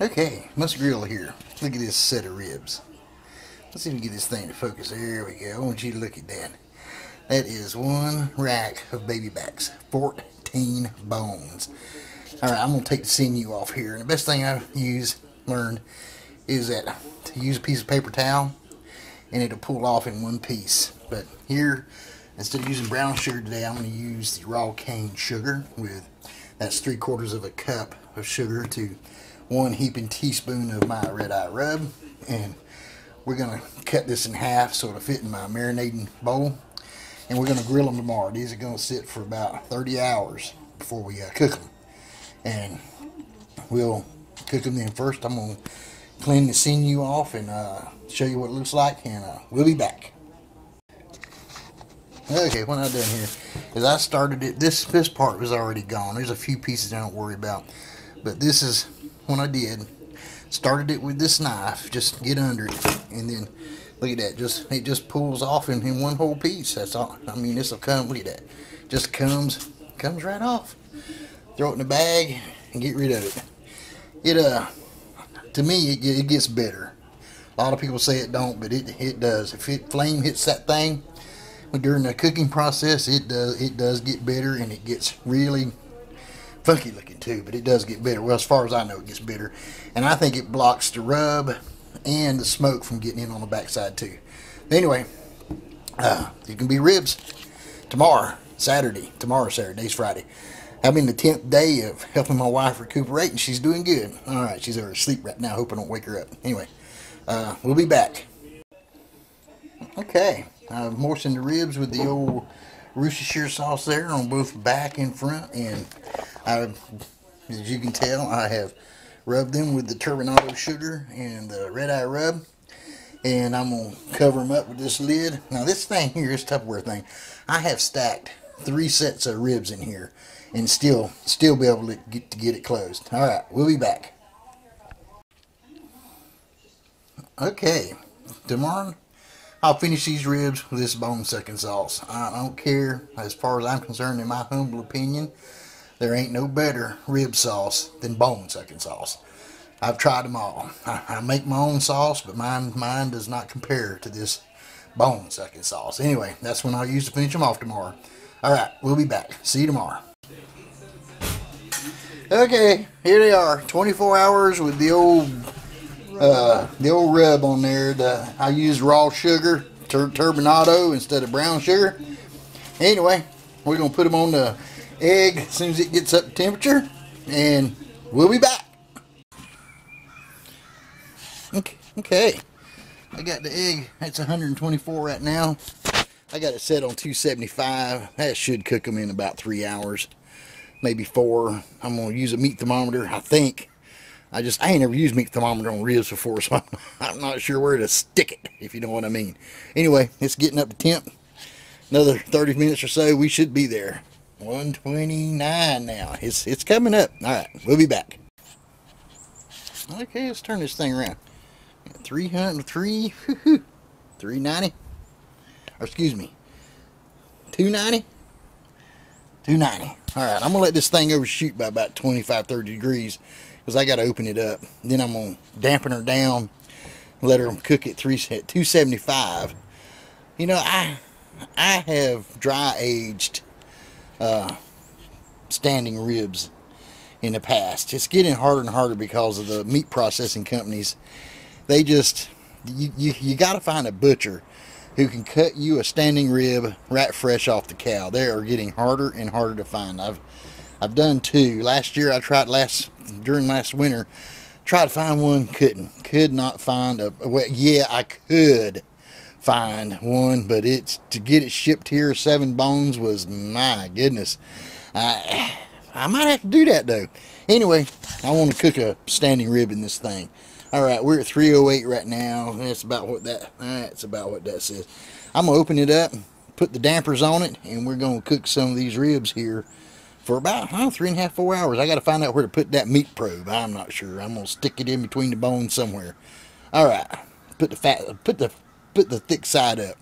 Okay, must grill here. Look at this set of ribs. Let's see if we can get this thing to focus. There we go. I want you to look at that. That is one rack of baby backs. 14 bones. Alright, I'm going to take the sinew off here. And the best thing I've learned is that to use a piece of paper towel and it'll pull off in one piece. But here, instead of using brown sugar today, I'm going to use the raw cane sugar with, that's 3/4 of a cup of sugar to 1 heaping teaspoon of my red eye rub. And we're going to cut this in half so it'll fit in my marinating bowl. And we're going to grill them tomorrow. These are going to sit for about 30 hours before we cook them. And we'll cook them then. First, I'm going to clean the sinew off and show you what it looks like. And we'll be back. Okay, what I've done here is I started it. This part was already gone. There's a few pieces I don't worry about. But this is what I did. Started it with this knife. Just get under it. And then look at that. It just pulls off in one whole piece. That's all. I mean, this will come. Look at that. Just comes right off. Throw it in the bag and get rid of it. To me, it gets better. A lot of people say it don't, but it does. If flame hits that thing during the cooking process, it does get better, and it gets really funky looking too. But it does get better. Well, as far as I know, it gets better, and I think it blocks the rub and the smoke from getting in on the backside too. Anyway, it can be ribs tomorrow, Saturday. Tomorrow's Saturday. Today's Friday. I'm in the 10th day of helping my wife recuperate, and she's doing good. All right, she's over asleep right now. Hope I don't wake her up. Anyway, we'll be back. Okay, I've moistened the ribs with the old Worcestershire sauce there on both back and front, and as you can tell, I have rubbed them with the turbinado sugar and the red eye rub, and I'm going to cover them up with this lid. Now this thing here, this Tupperware thing, I have stacked 3 sets of ribs in here and still be able to get it closed. Alright, we'll be back. Okay, tomorrow I'll finish these ribs with this bone sucking sauce. I don't care, as far as I'm concerned, in my humble opinion, there ain't no better rib sauce than bone sucking sauce. I've tried them all. I make my own sauce, but mine does not compare to this bone sucking sauce. Anyway, that's when I'll use to finish them off tomorrow. Alright, we'll be back. See you tomorrow. Okay, here they are. 24 hours with the old rub on there. I used raw sugar, turbinado instead of brown sugar. Anyway, we're going to put them on the egg as soon as it gets up to temperature, and we'll be back. Okay, I got the egg. It's 124 right now. I got it set on 275. That should cook them in about 3 hours, maybe 4. I'm going to use a meat thermometer, I think. I ain't never used meat thermometer on ribs before, so I'm not sure where to stick it, if you know what I mean. Anyway, it's getting up to temp. Another 30 minutes or so, we should be there. 129 now. It's coming up. Alright, we'll be back. Okay, let's turn this thing around. 303, 390. Or excuse me, 290. 290. Alright, I'm going to let this thing overshoot by about 25-30 degrees because I got to open it up. Then I'm going to dampen her down, let her cook at 275. You know, I have dry aged standing ribs in the past. It's getting harder and harder because of the meat processing companies. They just, you got to find a butcher who can cut you a standing rib right fresh off the cow. They are getting harder and harder to find. I've done 2. Last year I tried during last winter, tried to find one, could not find well, yeah, I could find one, but to get it shipped here 7 bones was, my goodness. I might have to do that though. Anyway, I want to cook a standing rib in this thing. Alright, we're at 308 right now. That's about what that says. I'm going to open it up, put the dampers on it, and we're going to cook some of these ribs here for about, 3.5, 4 hours. I got to find out where to put that meat probe. I'm not sure. I'm going to stick it in between the bones somewhere. Alright, put the thick side up.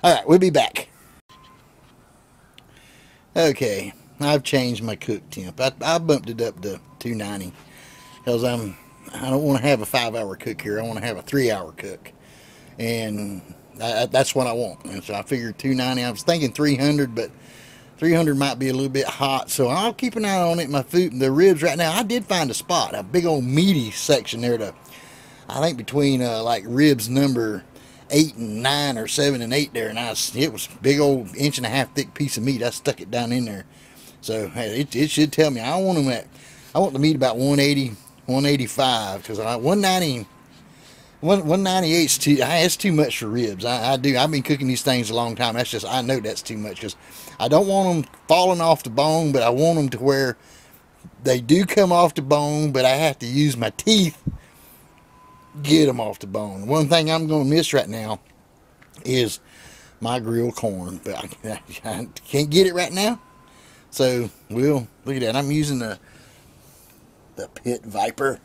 Alright, we'll be back. Okay, I've changed my cook temp. I bumped it up to 290 because I don't want to have a 5-hour cook here. I want to have a 3-hour cook, and that's what I want. And so I figured 290. I was thinking 300, but 300 might be a little bit hot, so I'll keep an eye on it. My food, the ribs right now, I did find a spot, a big old meaty section there to, I think between like ribs number 8 and 9 or 7 and 8 there, and it was a big old 1.5 inch thick piece of meat. I stuck it down in there, so hey, it should tell me. I want them at, I want the meat about 180, 185, because 190. 198's too. That's too much for ribs. I do. I've been cooking these things a long time. That's just, I know that's too much, because I don't want them falling off the bone, but I want them to where they do come off the bone, but I have to use my teeth get them off the bone. One thing I'm going to miss right now is my grilled corn, but I can't get it right now. So we'll look at that. I'm using the Pit Viper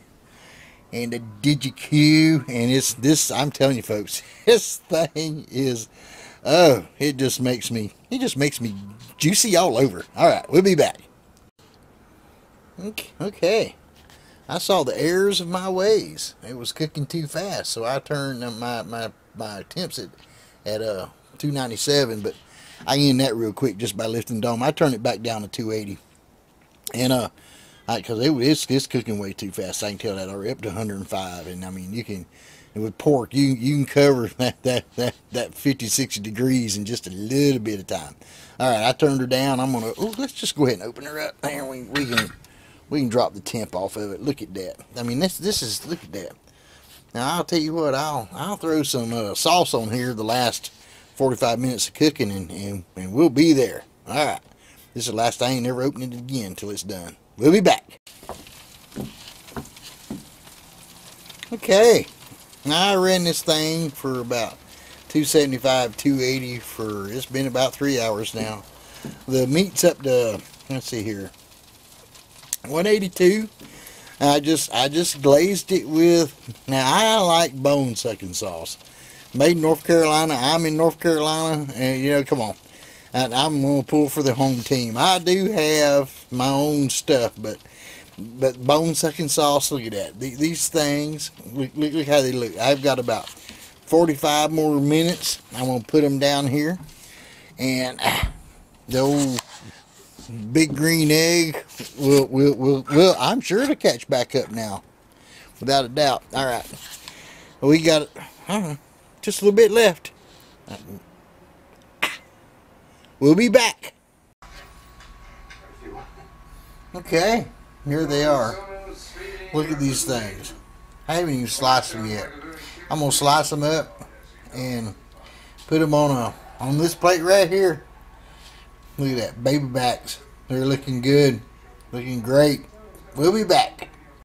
and the DigiQ, and it's this. I'm telling you, folks, this thing is, oh, it just makes me juicy all over. All right, we'll be back. Okay. I saw the errors of my ways. It was cooking too fast, so I turned my temps at 297, but I end that real quick just by lifting the dome. I turned it back down to 280, and because it's cooking way too fast. I can tell that already, up to 105, and I mean, you can, with pork, you can cover that 50, 60 degrees in just a little bit of time. All right, I turned her down. I'm gonna, let's just go ahead and open her up. There, we can drop the temp off of it. Look at that. I mean, this is, look at that. Now I'll tell you what, I'll throw some sauce on here the last 45 minutes of cooking, and we'll be there. All right, this is the last. I ain't never opening it again until it's done. We'll be back. Okay, now I ran this thing for about 275, 280 for, it's been about 3 hours now. The meat's up to, let's see here, 182. I just glazed it with, now I like bone sucking sauce. Made in North Carolina. I'm in North Carolina, and you know, come on. And I'm gonna pull for the home team. I do have my own stuff, but bone sucking sauce, look at that. These things, look how they look. I've got about 45 more minutes. I'm gonna put them down here, and the old big green egg will I'm sure to catch back up now, without a doubt. All right, we got just a little bit left. We'll be back. Okay, here they are. Look at these things. I haven't even sliced them yet. I'm gonna slice them up and put them on this plate right here. Look at that, baby backs. They're looking good, looking great. We'll be back.